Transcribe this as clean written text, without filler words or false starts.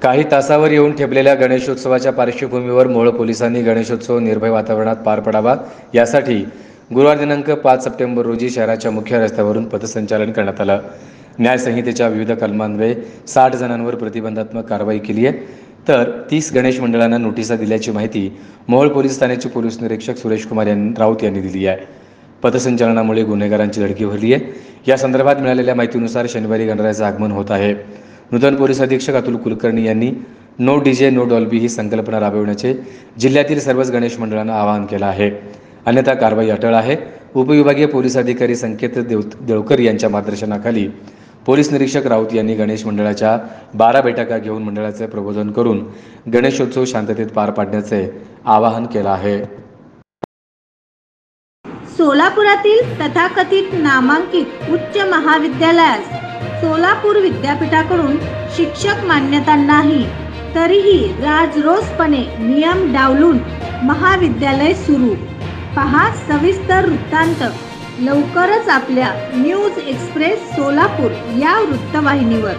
काही तासावर येऊन ठेपलेल्या गणेशोत्सवाच्या पार्श्वभूमीवर मोहोळ पोलिसांनी गणेशोत्सव निर्भय वातावरणात पार पडावा यासाठी गुरुवार दिनांक 5 सप्टेंबर रोजी शहराच्या मुख्य रस्त्यावरून पथसंचलन करण्यात आलं। न्यायसंहितेच्या विविध कलमान्वये 60 जणांवर प्रतिबंधात्मक कारवाई केली आहे, तर 30 गणेश मंडळांना नोटिसा दिल्याची माहिती मोहोळ पोलीस ठाण्याचे पोलीस निरीक्षक सुरेश कुमार राऊत यांनी दिली आहे। पथसंचलनामुळे गुन्हेगारांची धडकी भरली आहे। या संदर्भात मिळालेल्या माहितीनुसार शनिवारी गणरायाचं आगमन होत आहे। नूतन पोलीस अधीक्षक अतुल कुलकर्णी यांनी नो डीजे नो डॉल्बी ही संकल्पना राबविण्याचे जिल्ह्यातील सर्वच गणेश मंडळांना आवाहन केलं आहे, अन्यथा कारवाई अटळ आहे। उपविभागीय पोलीस अधिकारी संकेत देवकर यांच्या मार्गदर्शनाखाली पोलीस निरीक्षक राऊत यांनी गणेश मंडळाच्या 12 बैठका घेऊन मंडळाचे प्रबोधन करून गणेशोत्सव शांततेत पार पाडण्याचे आवाहन केलं आहे। सोलापुरातील तथाकथित नामांकित उच्च महाविद्यालयास सोलापूर विद्यापीठाकडून शिक्षक मान्यता नाही, तरीही राजरोसपणे नियम डावलून महाविद्यालय सुरू। पहा सविस्तर वृत्तांत लवकरच आपल्या न्यूज एक्सप्रेस सोलापूर या वृत्तवाहिनीवर।